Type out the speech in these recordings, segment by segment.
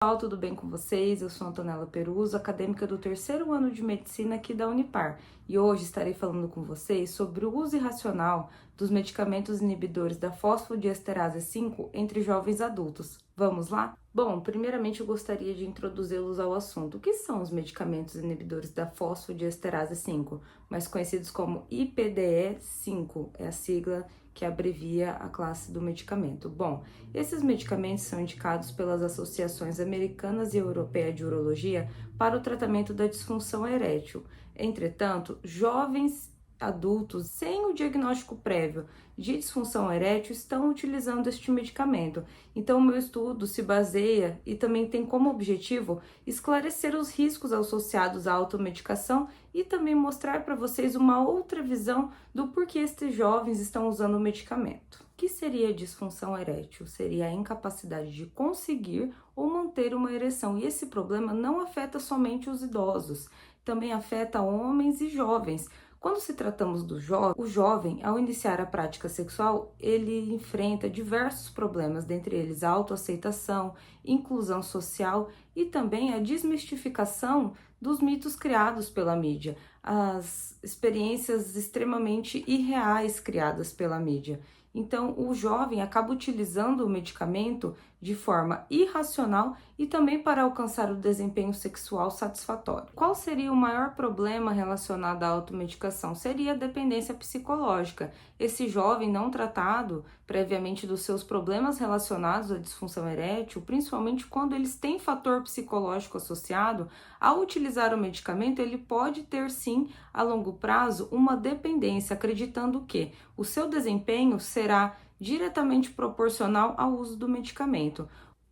Pessoal, tudo bem com vocês? Eu sou Antonella Peruso, acadêmica do terceiro ano de Medicina aqui da Unipar, e hoje estarei falando com vocês sobre o uso irracional dos medicamentos inibidores da fosfodiesterase 5 entre jovens adultos. Vamos lá? Bom, primeiramente eu gostaria de introduzi-los ao assunto. O que são os medicamentos inibidores da fosfodiesterase 5, mais conhecidos como IPDE5, é a sigla que abrevia a classe do medicamento. Bom, esses medicamentos são indicados pelas associações americanas e europeia de urologia para o tratamento da disfunção erétil. Entretanto, jovens adultos sem o diagnóstico prévio de disfunção erétil estão utilizando este medicamento. Então, o meu estudo se baseia e também tem como objetivo esclarecer os riscos associados à automedicação e também mostrar para vocês uma outra visão do porquê estes jovens estão usando o medicamento. O que seria disfunção erétil? Seria a incapacidade de conseguir ou manter uma ereção. E esse problema não afeta somente os idosos, também afeta homens e jovens. Quando se tratamos do jovem, o jovem, ao iniciar a prática sexual, ele enfrenta diversos problemas, dentre eles a autoaceitação, inclusão social e também a desmistificação dos mitos criados pela mídia, as experiências extremamente irreais criadas pela mídia. Então, o jovem acaba utilizando o medicamento de forma irracional e também para alcançar o desempenho sexual satisfatório. Qual seria o maior problema relacionado à automedicação? Seria a dependência psicológica. Esse jovem não tratado previamente dos seus problemas relacionados à disfunção erétil, principalmente quando eles têm fator psicológico associado, ao utilizar o medicamento, ele pode ter sim, a longo prazo, uma dependência, acreditando que o seu desempenho será diretamente proporcional ao uso do medicamento.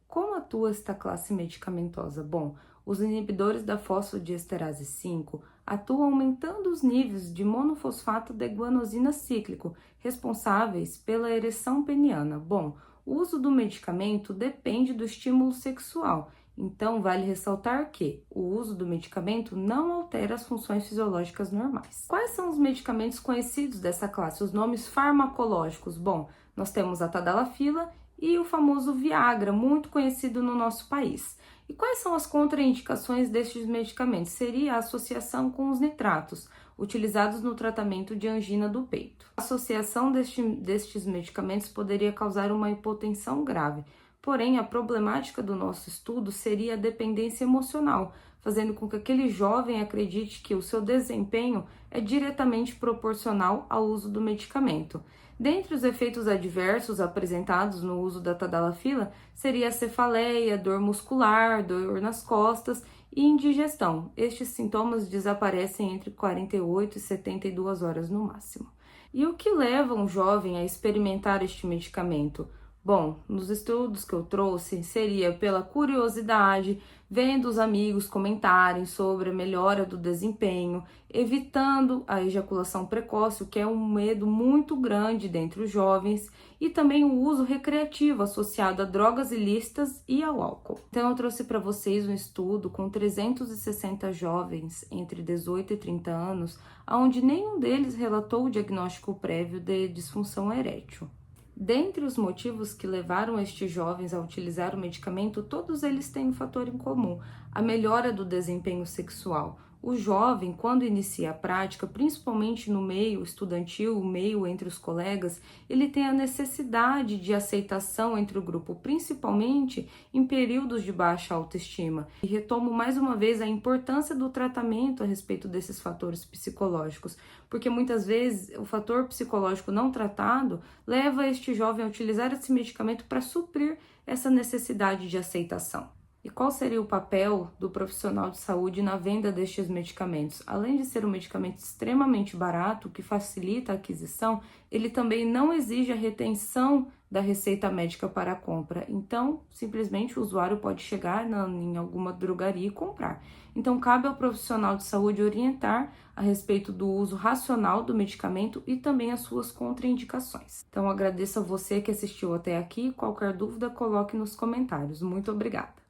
Como atua esta classe medicamentosa? Bom, os inibidores da fosfodiesterase 5 atuam aumentando os níveis de monofosfato de guanosina cíclico, responsáveis pela ereção peniana. Bom, o uso do medicamento depende do estímulo sexual. Então, vale ressaltar que o uso do medicamento não altera as funções fisiológicas normais. Quais são os medicamentos conhecidos dessa classe? Os nomes farmacológicos? Bom, nós temos a tadalafila e o famoso Viagra, muito conhecido no nosso país. E quais são as contraindicações destes medicamentos? Seria a associação com os nitratos, utilizados no tratamento de angina do peito. A associação destes medicamentos poderia causar uma hipotensão grave. Porém, a problemática do nosso estudo seria a dependência emocional, fazendo com que aquele jovem acredite que o seu desempenho é diretamente proporcional ao uso do medicamento. Dentre os efeitos adversos apresentados no uso da tadalafila, seria a cefaleia, dor muscular, dor nas costas e indigestão. Estes sintomas desaparecem entre 48 e 72 horas no máximo. E o que leva um jovem a experimentar este medicamento? Bom, nos estudos que eu trouxe, seria pela curiosidade, vendo os amigos comentarem sobre a melhora do desempenho, evitando a ejaculação precoce, o que é um medo muito grande dentre os jovens, e também o uso recreativo associado a drogas ilícitas e ao álcool. Então, eu trouxe para vocês um estudo com 360 jovens entre 18 e 30 anos, onde nenhum deles relatou o diagnóstico prévio de disfunção erétil. Dentre os motivos que levaram estes jovens a utilizar o medicamento, todos eles têm um fator em comum: a melhora do desempenho sexual. O jovem, quando inicia a prática, principalmente no meio estudantil, o meio entre os colegas, ele tem a necessidade de aceitação entre o grupo, principalmente em períodos de baixa autoestima. E retomo mais uma vez a importância do tratamento a respeito desses fatores psicológicos, porque muitas vezes o fator psicológico não tratado leva este jovem a utilizar esse medicamento para suprir essa necessidade de aceitação. E qual seria o papel do profissional de saúde na venda destes medicamentos? Além de ser um medicamento extremamente barato, que facilita a aquisição, ele também não exige a retenção da receita médica para a compra. Então, simplesmente o usuário pode chegar em alguma drogaria e comprar. Então, cabe ao profissional de saúde orientar a respeito do uso racional do medicamento e também as suas contraindicações. Então, agradeço a você que assistiu até aqui. Qualquer dúvida, coloque nos comentários. Muito obrigada!